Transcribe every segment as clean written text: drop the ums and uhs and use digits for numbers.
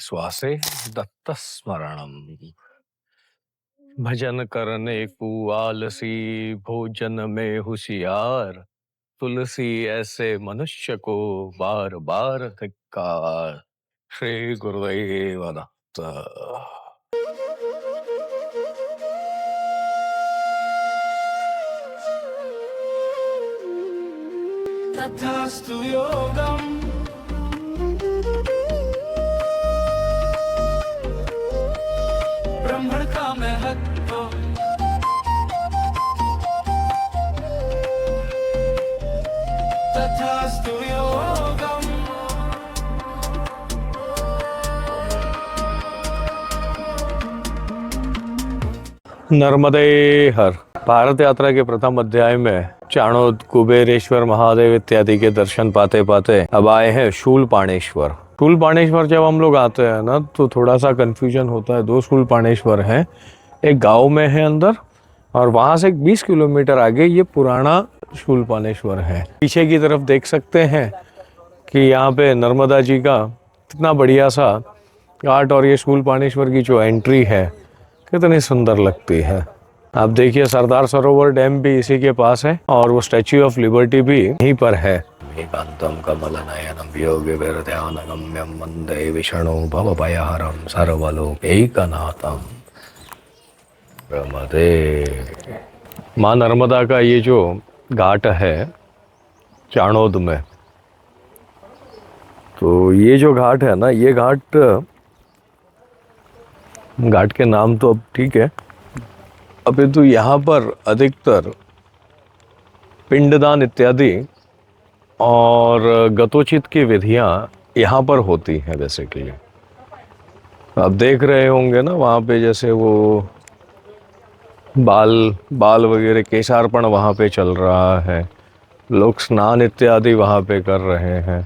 श्वासे दत्त स्मरणम। भजन करने को आलसी, भोजन में होशियार, तुलसी ऐसे मनुष्य को बार बार धिक्कार। श्री गुरुदेव दत्त। तथास्तु योगम। ब्राह्मण का महत्व। तथास्तु योगम। नर्मदे हर। भारत यात्रा के प्रथम अध्याय में चाणोद, कुबेरेश्वर महादेव इत्यादि के दर्शन पाते पाते अब आए हैं शूलपाणेश्वर। शूलपाणेश्वर जब हम लोग आते हैं ना तो थोड़ा सा कंफ्यूजन होता है। दो शूलपाणेश्वर हैं, एक गांव में है अंदर, और वहां से 20 किलोमीटर आगे ये पुराना शूलपाणेश्वर है। पीछे की तरफ देख सकते हैं कि यहाँ पे नर्मदा जी का कितना बढ़िया सा घाट, और ये शूलपाणेश्वर की जो एंट्री है कितनी सुंदर लगती है। आप देखिए सरदार सरोवर डैम भी इसी के पास है, और वो स्टैच्यू ऑफ लिबर्टी भी यहीं पर है। एकांतम कमलनयनम योगिविरध्यानगम्यम वंदे विष्णु भवभयहरं सर्वलोकैकनाथम। नर्मदे। माँ नर्मदा का ये जो घाट है चाणोद में, तो ये जो घाट है ना, ये घाट के नाम तो अब ठीक है, अभी तो यहाँ पर अधिकतर पिंडदान इत्यादि और गतोचित की विधियां यहाँ पर होती हैं बेसिकली। आप देख रहे होंगे ना वहाँ पे, जैसे वो बाल वगैरह केशार्पण वहाँ पे चल रहा है, लोग स्नान इत्यादि वहाँ पे कर रहे हैं।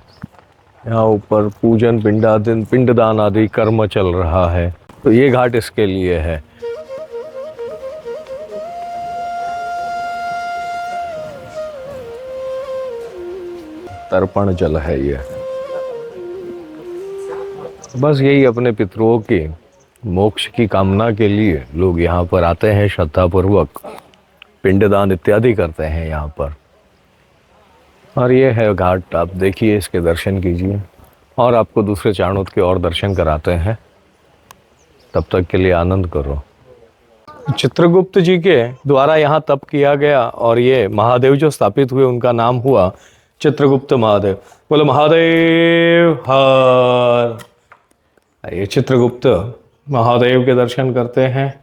यहाँ ऊपर पूजन पिंडदान आदि कर्म चल रहा है, तो ये घाट इसके लिए है। तर्पण जल है ये। बस यही अपने पितरों के मोक्ष की कामना के लिए लोग यहाँ पर आते हैं, श्रद्धापूर्वक पिंडदान इत्यादि करते हैं यहाँ पर। और ये है घाट, आप देखिए, इसके दर्शन कीजिए, और आपको दूसरे चाणोद के और दर्शन कराते हैं। तब तक के लिए आनंद करो। चित्रगुप्त जी के द्वारा यहाँ तप किया गया, और ये महादेव जो स्थापित हुए उनका नाम हुआ चित्रगुप्त महादेव। बोलो महादेव हर। ये चित्रगुप्त महादेव के दर्शन करते हैं,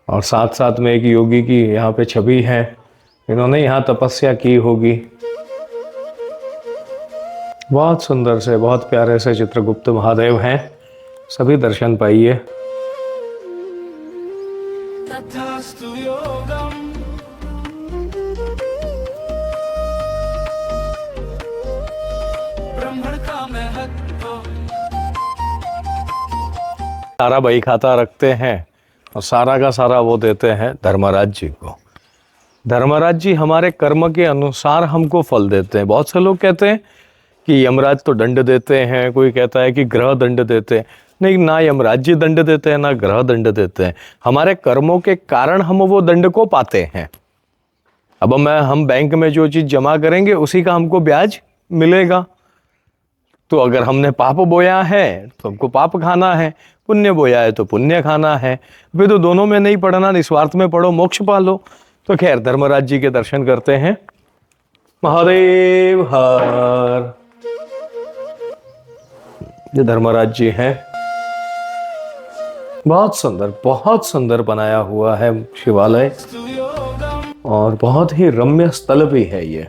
और साथ साथ में एक योगी की यहाँ पे छवि है। इन्होंने यहाँ तपस्या की होगी। बहुत सुंदर से, बहुत प्यारे से चित्रगुप्त महादेव हैं। सभी दर्शन पाइए। तथास्तु योगम। ब्राह्मण का महत्व। सारा बही खाता रखते हैं, और सारा का सारा वो देते हैं धर्मराज जी को। धर्मराज जी हमारे कर्म के अनुसार हमको फल देते हैं। बहुत से लोग कहते हैं कि यमराज तो दंड देते हैं, कोई कहता है कि ग्रह दंड देते हैं। नहीं, ना यमराज जी दंड देते हैं, ना ग्रह दंड देते हैं। हमारे कर्मों के कारण हम वो दंड को पाते हैं। अब हम बैंक में जो चीज जमा करेंगे उसी का हमको ब्याज मिलेगा। तो अगर हमने पाप बोया है तो हमको पाप खाना है, पुण्य बोया है तो पुण्य खाना है। फिर तो दोनों में नहीं पढ़ना, निस्वार्थ में पढ़ो, मोक्ष पालो। तो खैर, धर्मराज जी के दर्शन करते हैं। महादेव हर। ये धर्मराज जी हैं। बहुत सुंदर बनाया हुआ है शिवालय, और बहुत ही रम्य स्थल भी है ये।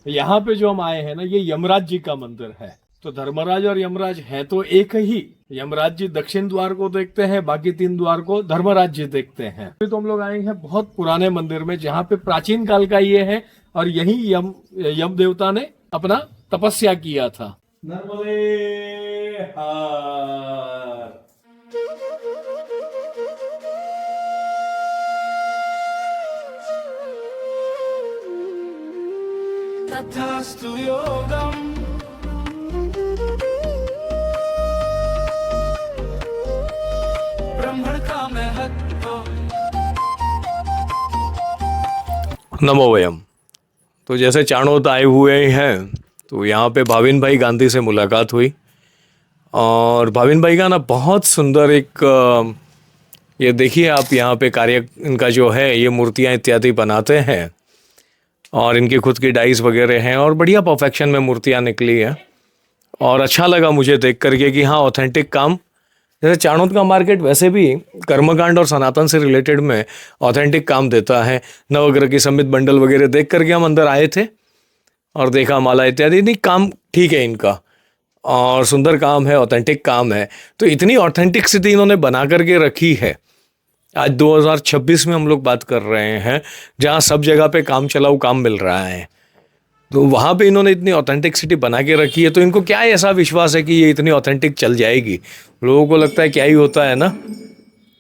यहाँ पे जो हम आए हैं ना, ये यमराज जी का मंदिर है। तो धर्मराज और यमराज है तो एक ही। यमराज जी दक्षिण द्वार को देखते हैं, बाकी 3 द्वार को धर्मराज जी देखते हैं। तो हम लोग आए हैं बहुत पुराने मंदिर में, जहाँ पे प्राचीन काल का ये है, और यही यम देवता ने अपना तपस्या किया था। नर्मदे हर। तथास्तु योगम। नमो वयम। तो जैसे चाणोद आए हुए हैं तो यहाँ पे भाविन भाई गांधी से मुलाकात हुई और भाविन भाई का ना बहुत सुंदर एक ये देखिए आप यहाँ पे कार्य इनका जो है ये मूर्तियाँ इत्यादि बनाते हैं और इनकी खुद की डाइस वगैरह हैं और बढ़िया परफेक्शन में मूर्तियाँ निकली हैं और अच्छा लगा मुझे देख करके कि हाँ ऑथेंटिक काम। जैसे चाणोद का मार्केट वैसे भी कर्मकांड और सनातन से रिलेटेड में ऑथेंटिक काम देता है। नवग्रह की संबित बंडल वगैरह देख करके हम अंदर आए थे और देखा माला इत्यादि, नहीं काम ठीक है इनका और सुंदर काम है, ऑथेंटिक काम है। तो इतनी ऑथेंटिसिटी इन्होंने बना करके रखी है। आज 2026 में हम लोग बात कर रहे हैं जहाँ सब जगह पे काम चलाऊ काम मिल रहा है, तो वहाँ पे इन्होंने इतनी ऑथेंटिसिटी बना के रखी है। तो इनको क्या ऐसा विश्वास है कि ये इतनी ऑथेंटिक चल जाएगी? लोगों को लगता है क्या ही होता है ना,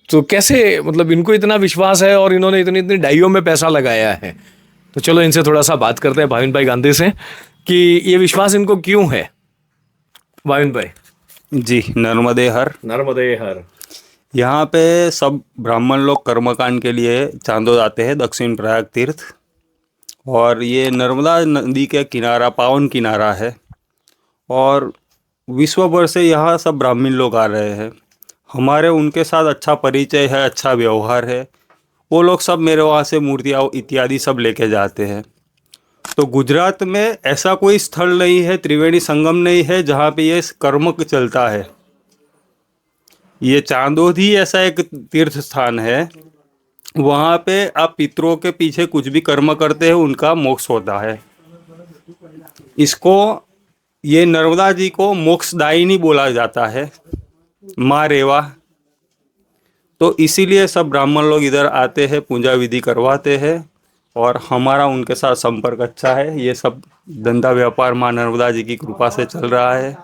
तो कैसे मतलब इनको इतना विश्वास है और इन्होंने इतनी इतनी डाइयों में पैसा लगाया है। तो चलो इनसे थोड़ा सा बात करते हैं भाविन भाई गांधी से कि ये विश्वास इनको क्यों है। भाविन भाई जी, नर्मदे हर। नर्मदे हर। यहाँ पे सब ब्राह्मण लोग कर्मकांड के लिए चांदोद आते हैं, दक्षिण प्रयाग तीर्थ। और ये नर्मदा नदी के किनारा, पावन किनारा है और विश्व भर से यहाँ सब ब्राह्मण लोग आ रहे हैं। हमारे उनके साथ अच्छा परिचय है, अच्छा व्यवहार है। वो लोग सब मेरे वहाँ से मूर्तियाँ इत्यादि सब लेके जाते हैं। तो गुजरात में ऐसा कोई स्थल नहीं है, त्रिवेणी संगम नहीं है जहाँ पे ये कर्म चलता है। ये चांदोद ही ऐसा एक तीर्थ स्थान है, वहाँ पे आप पितरों के पीछे कुछ भी कर्म करते हैं उनका मोक्ष होता है। इसको, ये नर्मदा जी को मोक्षदायिनी बोला जाता है, माँ रेवा। तो इसीलिए सब ब्राह्मण लोग इधर आते हैं, पूजा विधि करवाते हैं और हमारा उनके साथ संपर्क अच्छा है। ये सब धंधा व्यापार माँ नर्मदा जी की कृपा से चल रहा है।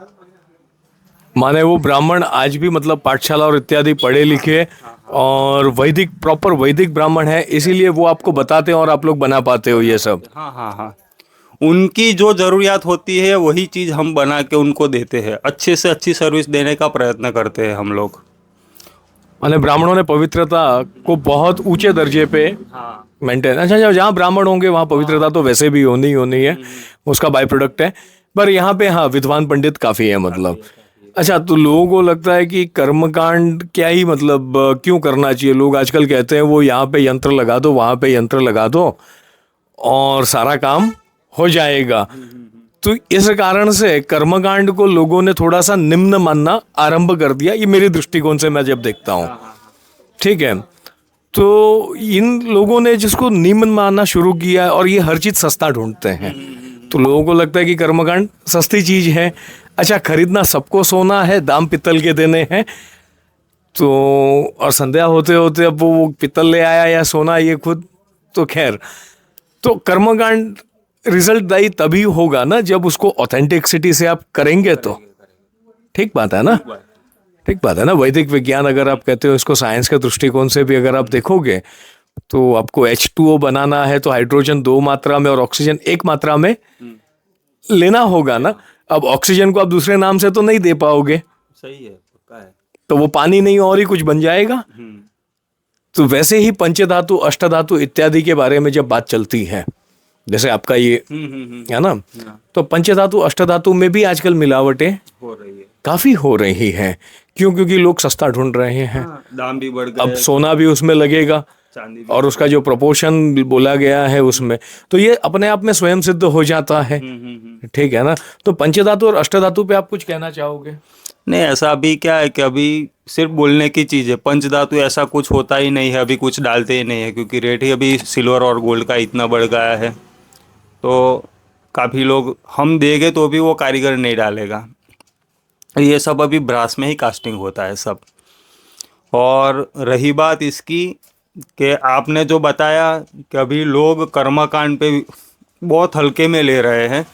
माने वो ब्राह्मण आज भी मतलब पाठशाला और इत्यादि पढ़े लिखे और वैदिक, प्रॉपर वैदिक ब्राह्मण है, इसीलिए वो आपको बताते हैं और आप लोग बना पाते हो ये सब। हाँ हाँ हाँ, उनकी जो ज़रूरियात होती है वही चीज़ हम बना के उनको देते हैं। अच्छे से अच्छी सर्विस देने का प्रयत्न करते हैं हम लोग। माने ब्राह्मणों ने पवित्रता को बहुत ऊंचे दर्जे पे मेंटेन। अच्छा, जहाँ ब्राह्मण होंगे वहाँ पवित्रता तो वैसे भी होनी ही होनी है, उसका बाय प्रोडक्ट है। पर यहाँ पे हाँ विद्वान पंडित काफ़ी है मतलब। अच्छा, तो लोगों को लगता है कि कर्मकांड क्या ही मतलब क्यों करना चाहिए? लोग आजकल कहते हैं वो यहाँ पे यंत्र लगा दो, वहाँ पे यंत्र लगा दो और सारा काम हो जाएगा। तो इस कारण से कर्मकांड को लोगों ने थोड़ा सा निम्न मानना आरंभ कर दिया। ये मेरे दृष्टिकोण से मैं जब देखता हूँ, ठीक है। तो इन लोगों ने जिसको निम्न मानना शुरू किया और ये हर चीज़ सस्ता ढूंढते हैं, तो लोगों को लगता है कि कर्मकांड सस्ती चीज़ है। अच्छा, खरीदना सबको सोना है, दाम पित्तल के देने हैं। तो और संध्या होते होते अब वो पित्तल ले आया या सोना, ये खुद तो खैर। तो कर्मकांड रिजल्टदायी तभी होगा ना जब उसको ऑथेंटिसिटी से आप करेंगे तो। ठीक बात है ना, ठीक बात है ना। वैदिक विज्ञान अगर आप कहते हो, इसको साइंस के दृष्टिकोण से भी अगर आप देखोगे तो आपको H2O बनाना है तो हाइड्रोजन 2 मात्रा में और ऑक्सीजन 1 मात्रा में लेना होगा ना। अब ऑक्सीजन को आप दूसरे नाम से तो नहीं दे पाओगे, सही है, पक्का है। तो वो पानी नहीं और ही कुछ बन जाएगा। तो वैसे ही पंचधातु, अष्टधातु इत्यादि के बारे में जब बात चलती है, जैसे आपका ये है ना, तो पंचधातु अष्टधातु में भी आजकल मिलावटें हो रही है, काफी हो रही हैं। क्यों? क्योंकि लोग सस्ता ढूंढ रहे हैं। दाम भी बढ़ गए, अब सोना भी उसमें लगेगा चांदी भी, और उसका जो प्रोपोर्शन बोला गया है उसमें, तो ये अपने आप में स्वयं सिद्ध हो जाता है। ठीक है ना। तो पंचधातु और अष्टधातु पे आप कुछ कहना चाहोगे? नहीं, ऐसा अभी क्या है कि अभी सिर्फ बोलने की चीज़ है। पंचधातु ऐसा कुछ होता ही नहीं है, अभी कुछ डालते ही नहीं है, क्योंकि रेट ही अभी सिल्वर और गोल्ड का इतना बढ़ गया है। तो काफ़ी लोग हम देंगे तो भी वो कारीगर नहीं डालेगा। ये सब अभी ब्रास में ही कास्टिंग होता है सब। और रही बात इसकी कि आपने जो बताया कि अभी लोग कर्मकांड पे बहुत हल्के में ले रहे हैं,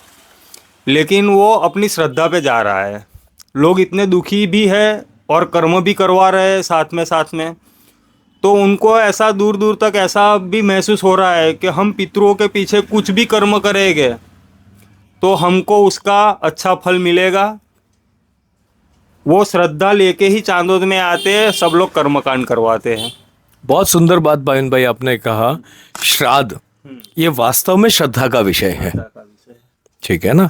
लेकिन वो अपनी श्रद्धा पे जा रहा है। लोग इतने दुखी भी है और कर्म भी करवा रहे हैं साथ में। तो उनको ऐसा दूर दूर तक ऐसा भी महसूस हो रहा है कि हम पितरों के पीछे कुछ भी कर्म करेंगे तो हमको उसका अच्छा फल मिलेगा। वो श्रद्धा लेके ही चांदोद में आते हैं, सब लोग कर्मकांड करवाते हैं। बहुत सुंदर बात भाविन भाई आपने कहा। श्राद्ध ये वास्तव में श्रद्धा का विषय है, ठीक है ना।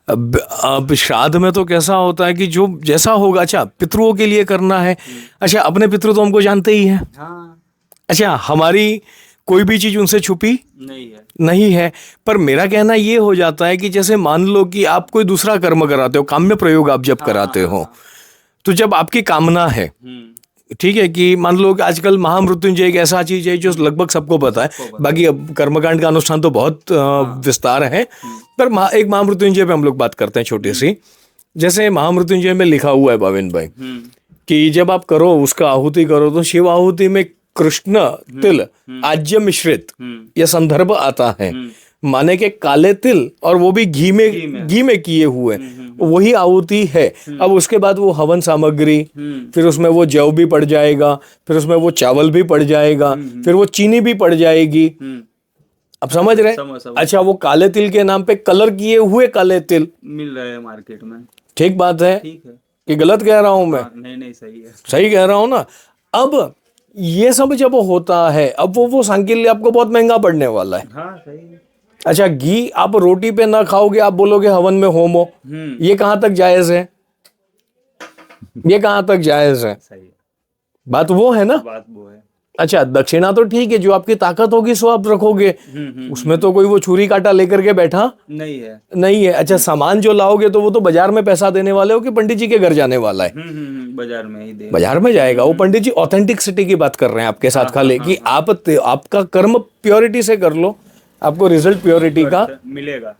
अब श्राद्ध में तो कैसा होता है कि जो जैसा होगा, अच्छा पितरों के लिए करना है, अच्छा अपने पितृ तो हमको जानते ही हैं, अच्छा हमारी कोई भी चीज उनसे छुपी नहीं है। पर मेरा कहना ये हो जाता है कि जैसे मान लो कि आप कोई दूसरा कर्म कराते हो, काम्य प्रयोग आप जब कराते हो, तो जब आपकी कामना है, ठीक है, कि मान लो कि आजकल महामृत्युंजय एक ऐसा चीज है जो लगभग सबको पता है, बाकी अब कर्मकांड का अनुष्ठान तो बहुत विस्तार है, पर एक महामृत्युंजय पे हम लोग बात करते हैं छोटी सी। जैसे महामृत्युंजय में लिखा हुआ है भाविन भाई कि जब आप करो उसका आहुति करो तो शिव आहुति में कृष्ण तिल आज्य मिश्रित यह संदर्भ आता है, माने के काले तिल और वो भी घी में किए हुए वही आहुति है। अब उसके बाद वो हवन सामग्री, फिर उसमें वो जव भी पड़ जाएगा, फिर उसमें वो चावल भी पड़ जाएगा, फिर वो चीनी भी पड़ जाएगी। अब समझ रहे? अच्छा, वो काले तिल के नाम पे कलर किए हुए काले तिल मिल रहे हैं मार्केट में। ठीक बात है कि गलत कह रहा हूं मैं? नहीं सही है, सही कह रहा हूं ना। अब ये सब जब होता है, अब वो सांकिल्य आपको बहुत महंगा पड़ने वाला है। हाँ, सही है। अच्छा, घी आप रोटी पे ना खाओगे, आप बोलोगे हवन में होम हो, ये कहां तक जायज है? ये कहां तक जायज है? सही है। बात वो है ना, बात वो है। अच्छा दक्षिणा तो ठीक है, जो आपकी ताकत होगी सो आप रखोगे, उसमें तो कोई वो छुरी कांटा लेकर के बैठा नहीं है। अच्छा, सामान जो लाओगे तो वो तो बाजार में पैसा देने वाले हो कि पंडित जी के घर जाने वाला है? बाजार में ही दे, बाजार में जाएगा वो। पंडित जी ऑथेंटिसिटी की बात कर रहे हैं आपके साथ खाली कि आपका कर्म प्योरिटी से कर लो, आपको रिजल्ट प्योरिटी का मिलेगा।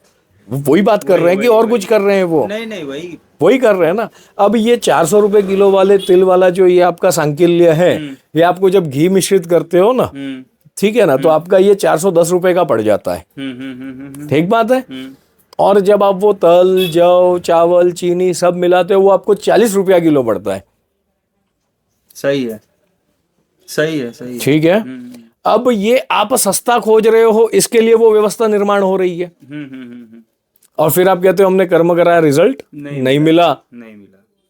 वही बात कर रहे हैं कि और कुछ कर रहे हैं वो? नहीं, वही कर रहे हैं ना। अब ये 400 रुपए किलो वाले तिल वाला जो ये आपका सांकिल्य है, ये आपको जब घी मिश्रित करते हो ना, ठीक है ना, तो आपका ये 410 रुपए का पड़ जाता है। ठीक बात है। और जब आप वो तल जव चावल चीनी सब मिलाते हो, वो आपको 40 रुपया किलो पड़ता है। सही है। ठीक है। अब ये आप सस्ता खोज रहे हो, इसके लिए वो व्यवस्था निर्माण हो रही है, और फिर आप कहते हो हमने कर्म कराया, रिजल्ट नहीं मिला।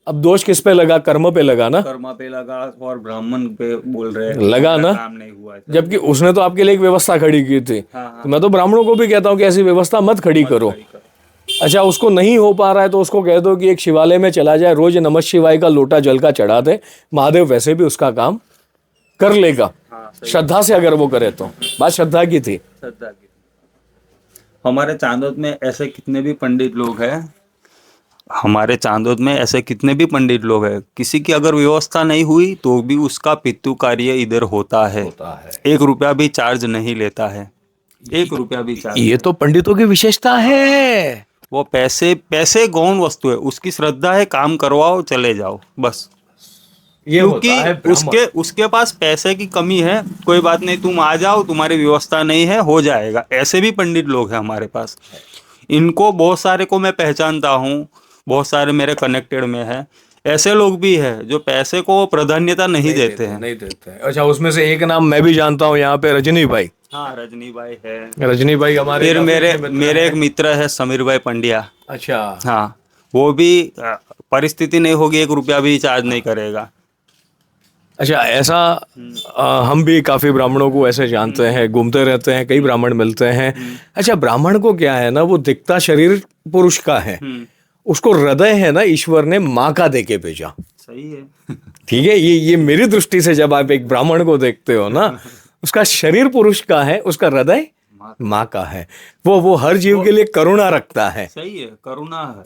अब दोष किस पे लगा? कर्म पे लगा ना, कर्म पे लगा और ब्राह्मण पे बोल रहे हैं लगा ना, काम नहीं हुआ है। जबकि उसने तो आपके लिए एक व्यवस्था खड़ी की थी। तो मैं तो ब्राह्मणों को भी कहता हूँ कि ऐसी व्यवस्था मत खड़ी करो। अच्छा, उसको नहीं हो पा रहा है तो उसको कह दो कि एक शिवालय में चला जाए, रोज नमः शिवाय का लोटा जल का चढ़ा दे, महादेव वैसे भी उसका काम कर लेगा। श्रद्धा से अगर वो करे तो। बात श्रद्धा की थी। हमारे चांदोद में ऐसे कितने भी पंडित लोग हैं, किसी की अगर व्यवस्था नहीं हुई तो भी उसका पितृ कार्य इधर होता है। 1 रुपया भी चार्ज नहीं लेता है, 1 रुपया भी चार्ज। ये तो पंडितों की विशेषता है। वो पैसे गौण वस्तु है, उसकी श्रद्धा है, काम करवाओ चले जाओ बस। क्योंकि उसके पास पैसे की कमी है, कोई बात नहीं, तुम आ जाओ, तुम्हारी व्यवस्था नहीं है, हो जाएगा। ऐसे भी पंडित लोग हैं हमारे पास। इनको बहुत सारे को मैं पहचानता हूँ, बहुत सारे मेरे कनेक्टेड में है। ऐसे लोग भी है जो पैसे को प्राधान्यता नहीं देते हैं। अच्छा, उसमें से एक नाम मैं भी जानता हूँ यहाँ पे, रजनी भाई। हाँ, रजनी भाई है। रजनी भाई हमारे, फिर मेरे एक मित्र है समीर भाई पंड्या। अच्छा, हाँ, वो भी परिस्थिति नहीं होगी 1 रुपया भी चार्ज नहीं करेगा। अच्छा, ऐसा हम भी काफी ब्राह्मणों को ऐसे जानते हैं, घूमते रहते हैं, कई ब्राह्मण मिलते हैं। अच्छा, ब्राह्मण को क्या है ना, वो दिखता शरीर पुरुष का है, उसको हृदय है ना ईश्वर ने माँ का दे के भेजा। सही है। ठीक है, ये मेरी दृष्टि से जब आप एक ब्राह्मण को देखते हो ना, उसका शरीर पुरुष का है, उसका हृदय माँ का है। वो हर जीव के लिए करुणा रखता है। सही है, करुणा है,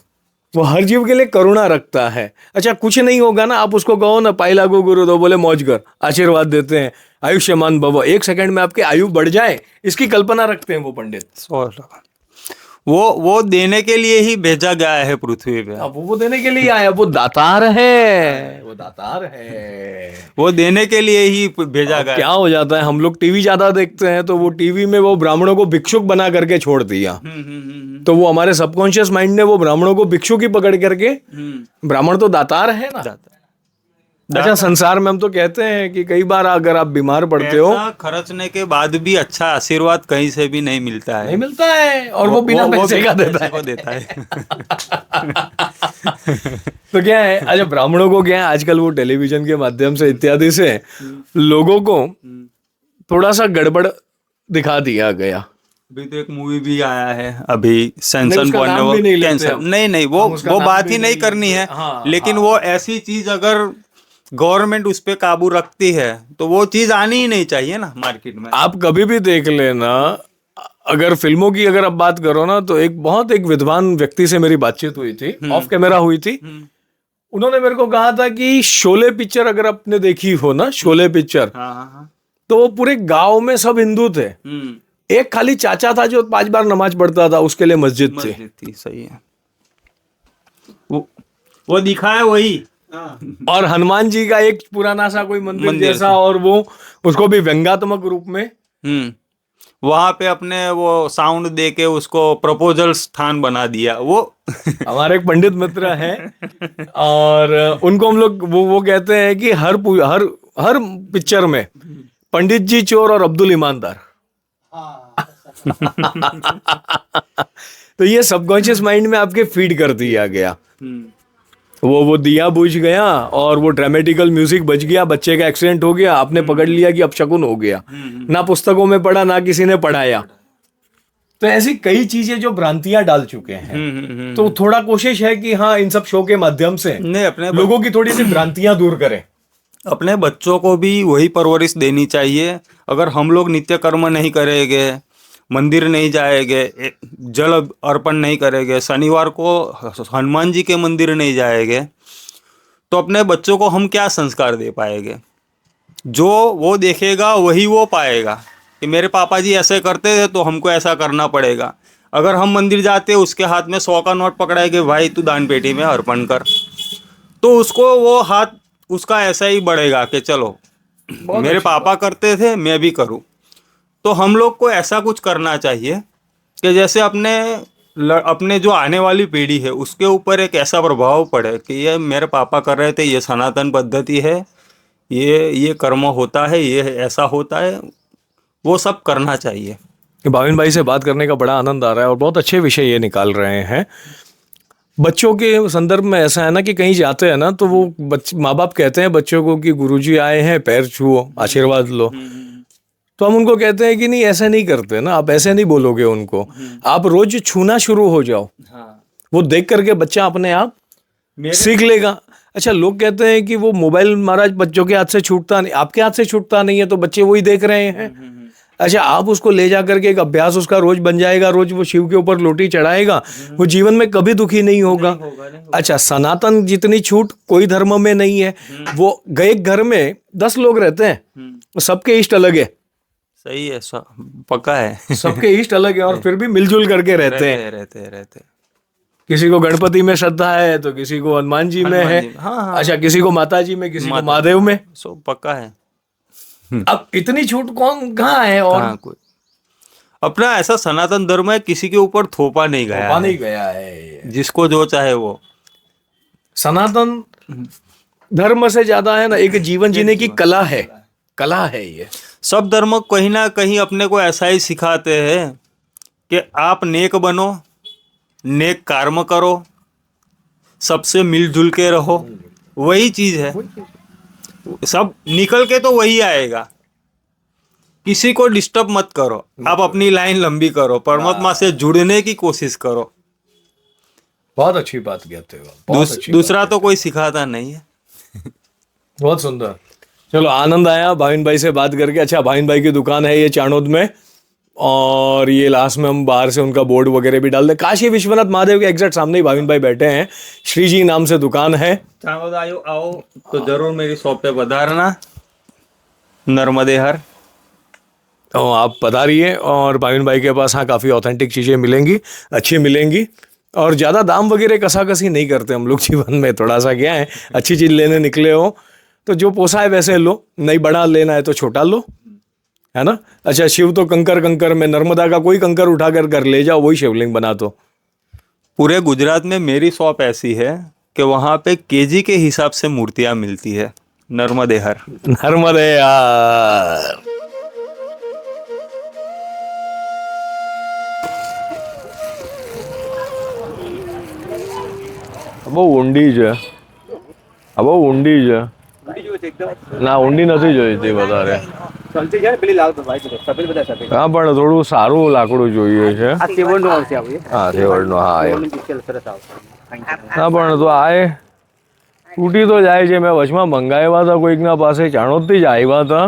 वो हर जीव के लिए करुणा रखता है। अच्छा, कुछ नहीं होगा ना, आप उसको कहो ना पाई लागू गुरु दो, बोले मौज कर, आशीर्वाद देते हैं, आयुष्मान भव, 1 सेकंड में आपकी आयु बढ़ जाए, इसकी कल्पना रखते हैं वो पंडित। वो देने के लिए ही भेजा गया है पृथ्वी पे। अब वो देने के लिए आया, वो दातार है, वो देने के लिए ही भेजा गया। क्या हो जाता है, हम लोग टीवी ज्यादा देखते हैं, तो वो टीवी में वो ब्राह्मणों को भिक्षुक बना करके छोड़ दिया। तो वो हमारे सबकॉन्शियस माइंड ने वो ब्राह्मणों को भिक्षुक ही पकड़ करके, ब्राह्मण तो दातार है ना। अच्छा, संसार में हम तो कहते हैं कि कई बार अगर आप बीमार पड़ते हो, खर्चने के बाद भी अच्छा आशीर्वाद कहीं से भी नहीं मिलता है, और वो बिना पैसे का देता है। तो क्या है, अच्छा ब्राह्मणों को क्या है, आजकल वो टेलीविजन के माध्यम से इत्यादि से लोगों को थोड़ा सा गड़बड़ दिखा दिया गया। अभी तो एक मूवी भी आया है अभी सेंसन उसका वन नाम वो भी नहीं लेते कैंसर हम। नहीं नहीं वो हम उसका वो नाम बात भी ही नहीं नहीं करनी लेते। है। हाँ, लेकिन हाँ। वो ऐसी चीज अगर गवर्नमेंट उस पे काबू रखती है तो वो चीज आनी ही नहीं चाहिए ना मार्केट में। आप कभी भी देख लेना, अगर फिल्मों की अगर आप बात करो ना, तो एक विद्वान व्यक्ति से मेरी बातचीत हुई थी, ऑफ कैमरा हुई थी। उन्होंने मेरे को कहा था कि शोले पिक्चर अगर आपने देखी हो ना, शोले पिक्चर, हाँ हाँ हाँ। तो वो पूरे गांव में सब हिंदू थे। एक खाली चाचा था जो 5 बार नमाज पढ़ता था, उसके लिए मस्जिद थी। मस्जिद थी, सही है। वो दिखा है वही। और हनुमान जी का एक पुराना सा कोई मंदिर जैसा, से। और वो उसको भी व्यंग्यात्मक रूप में। वहां पे अपने वो साउंड दे के उसको प्रपोजल स्थान बना दिया वो। हमारे एक पंडित मित्र हैं, और उनको हम लोग वो कहते हैं कि हर हर पिक्चर में पंडित जी चोर और अब्दुल ईमानदार। तो ये सबकॉन्शियस माइंड में आपके फीड कर दिया गया। वो दिया बुझ गया और वो ड्रामेटिकल म्यूजिक बज गया, बच्चे का एक्सीडेंट हो गया, आपने पकड़ लिया कि अब शकुन हो गया। ना पुस्तकों में पढ़ा, ना किसी ने पढ़ाया। तो ऐसी कई चीजें जो भ्रांतियां डाल चुके हैं। तो थोड़ा कोशिश है कि हाँ, इन सब शो के माध्यम से नहीं, अपने लोगों की थोड़ी सी भ्रांतियां दूर करें। अपने बच्चों को भी वही परवरिश देनी चाहिए। अगर हम लोग नित्य कर्म नहीं करेंगे, मंदिर नहीं जाएंगे, जल अर्पण नहीं करेंगे, शनिवार को हनुमान जी के मंदिर नहीं जाएंगे, तो अपने बच्चों को हम क्या संस्कार दे पाएंगे? जो वो देखेगा वही वो पाएगा कि मेरे पापा जी ऐसे करते थे तो हमको ऐसा करना पड़ेगा। अगर हम मंदिर जाते उसके हाथ में 100 का नोट पकड़ाएंगे, भाई तू दान पेटी में अर्पण कर, तो उसको वो हाथ उसका ऐसा ही बढ़ेगा कि चलो मेरे पापा करते थे मैं भी करूं। तो हम लोग को ऐसा कुछ करना चाहिए कि जैसे अपने जो आने वाली पीढ़ी है उसके ऊपर एक ऐसा प्रभाव पड़े कि ये मेरे पापा कर रहे थे, ये सनातन पद्धति है, ये कर्म होता है, ये ऐसा होता है, वो सब करना चाहिए। भाविन भाई से बात करने का बड़ा आनंद आ रहा है और बहुत अच्छे विषय ये निकाल रहे हैं। बच्चों के संदर्भ में ऐसा है ना कि कहीं जाते हैं ना, तो वो माँ बाप कहते हैं बच्चों को कि गुरुजी आए हैं, पैर छुओ, आशीर्वाद लो। तो हम उनको कहते हैं कि नहीं, ऐसा नहीं करते ना, आप ऐसे नहीं बोलोगे उनको, आप रोज छूना शुरू हो जाओ। वो देख करके बच्चा अपने आप सीख लेगा। अच्छा, लोग कहते हैं कि वो मोबाइल महाराज बच्चों के हाथ से छूटता नहीं, आपके हाथ से छूटता नहीं है, तो बच्चे वही देख रहे हैं। अच्छा, आप उसको ले जा करके एक अभ्यास उसका रोज बन जाएगा, रोज वो शिव के ऊपर लोटी चढ़ाएगा, वो जीवन में कभी दुखी नहीं होगा। अच्छा, सनातन जितनी छूट कोई धर्म में नहीं है। वो एक घर में 10 लोग रहते हैं, सबके इष्ट अलग है। सही है, पक्का है। सबके इष्ट अलग है और फिर भी मिलजुल करके रहते हैं। रहते। किसी को गणपति में श्रद्धा है तो किसी को हनुमान जी में है। हाँ। अच्छा, किसी को माता जी में, किसी को महादेव में। पक्का है। अब इतनी छूट कौन कहाँ है? और कोई अपना ऐसा सनातन धर्म है, किसी के ऊपर थोपा नहीं गया है। जिसको जो चाहे वो। सनातन धर्म से ज्यादा है ना, एक जीवन जीने की कला है ये। सब धर्म कहीं ना कहीं अपने को ऐसा ही सिखाते हैं कि आप नेक बनो, नेक कर्म करो, सबसे मिलजुल के रहो। वही चीज है, सब निकल के तो वही आएगा। किसी को डिस्टर्ब मत करो, आप अपनी लाइन लंबी करो, परमात्मा से जुड़ने की कोशिश करो। बहुत अच्छी बात कहते हो। दूसरा तो कोई सिखाता नहीं है। बहुत सुंदर। चलो, आनंद आया भाविन भाई से बात करके। अच्छा, भाविन भाई की दुकान है ये चाणोद में, और ये लास्ट में हम बाहर से उनका बोर्ड वगैरह भी डाल दें। काशी विश्वनाथ महादेव के एग्जैक्ट सामने ही भाविन भाई बैठे हैं। श्री जी नाम से दुकान है। चाणोद आओ तो जरूर मेरी शॉप पे पधारना, नर्मदे हर। तो आप पधारिए, और भाविन भाई के पास हाँ काफ़ी ऑथेंटिक चीज़ें मिलेंगी, अच्छी मिलेंगी, और ज़्यादा दाम वगैरह कसाकसी नहीं करते हम लोग जीवन में। थोड़ा सा क्या है, अच्छी चीज़ लेने निकले हो तो जो पोसा है वैसे लो, नहीं बड़ा लेना है तो छोटा लो, है ना। अच्छा, शिव तो कंकर में, नर्मदा का कोई कंकर उठाकर घर ले जाओ, वही शिवलिंग बना दो। पूरे गुजरात में मेरी शॉप ऐसी है कि वहाँ पे केजी के हिसाब से मूर्तियाँ मिलती है। नर्मदे हर। नर्मदे यार। બહુ ઊંડી છે, આ બહુ ઊંડી છે ના, ઊંડી નથી જોઈતી વધારે। ચલતી છે પેલી લાલ ભાઈ છે સફેદ બધા સફેદ હા પણ થોડું સારું લાકડું જોઈએ છે આ સેવનનો આવશે આ ભાઈ હા સેવડનો હા એ સેવનનું પિક્ચર સરસ આવશે હા પણ તો આ એ તૂટી તો જાય છે મેં વચમાં મંગાવ્યા હતા કોઈકના પાસે ચાણોદથી જ આવ્યા હતા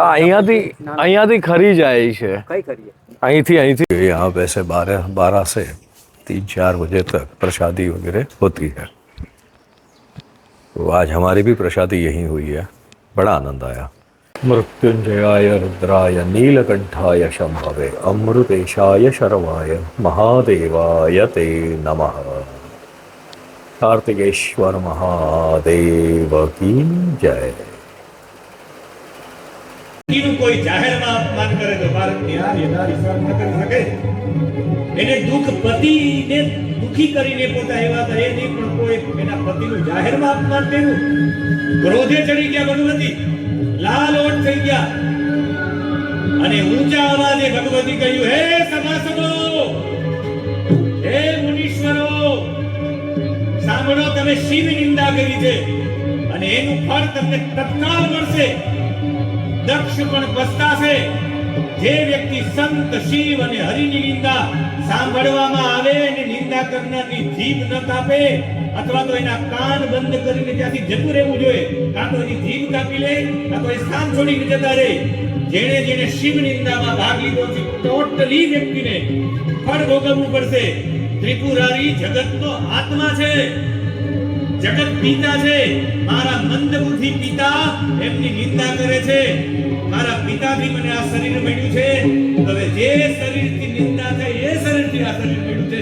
અહીંયાથી ખરી જાય છે કઈ કરીએ અહીંથી यहाँ वैसे 12 से 3-4 बजे तक प्रसादी वगैरह होती है तो आज हमारी भी प्रसादी यहीं हुई है बड़ा आनंद आया मृत्युंजयाय रुद्राय नीलकंठाय शंभवे अमृतेशाय शर्वाय महादेवाय ते नमः कार्तिकेश्वर महादेव की जय નું કોઈ જાહેરમાં અપમાન કરે તો ભારતની આ યથા વિશ્વાસ ન કરી શકે એને દુઃખ પતિને દુખી કરીને પોતા એવા તો એ નહીં પણ કોઈ એના પતિનું જાહેરમાં અપમાન કર્યું ક્રોધે ચડી ગયા ભગવતી લાલ ઓટ થઈ ગયા અને ઊંચા અવાજે ભગવતી કહ્યું હે સભાસદો હે મુનીશ્વરો સાંભળો તમે શિવ નિંદા કરી છે અને એનું ફળ તમને તત્કાળ મળશે દક્ષ પણ પસ્તાશે જે વ્યક્તિ સંત શિવ અને હરિની નિંદા સાંભળવામાં આવે અને નિંદા કરનારની જીભ ન કાપે અથવા તો એના કાન બંધ કરીને ત્યાંથી જતું રહેવું જોઈએ કાં તો એની જીભ કાપી લે કાં તો એ સ્થાન છોડીને જતા રહે જેણે જેણે શિવ નિંદામાં ભાગ લીધો છે ટોટલી વ્યક્તિને ફળ ભોગવવું પડશે ત્રિપુરારી જગતનો આત્મા છે જગત પિતા છે મારા મંદબુદ્ધિ પિતા એમની નિંદા કરે છે મારા પિતાથી મને આ શરીર મળ્યું છે હવે જે શરીરથી નિંદા થાય એ શરીરથી આ શરીર મળ્યું છે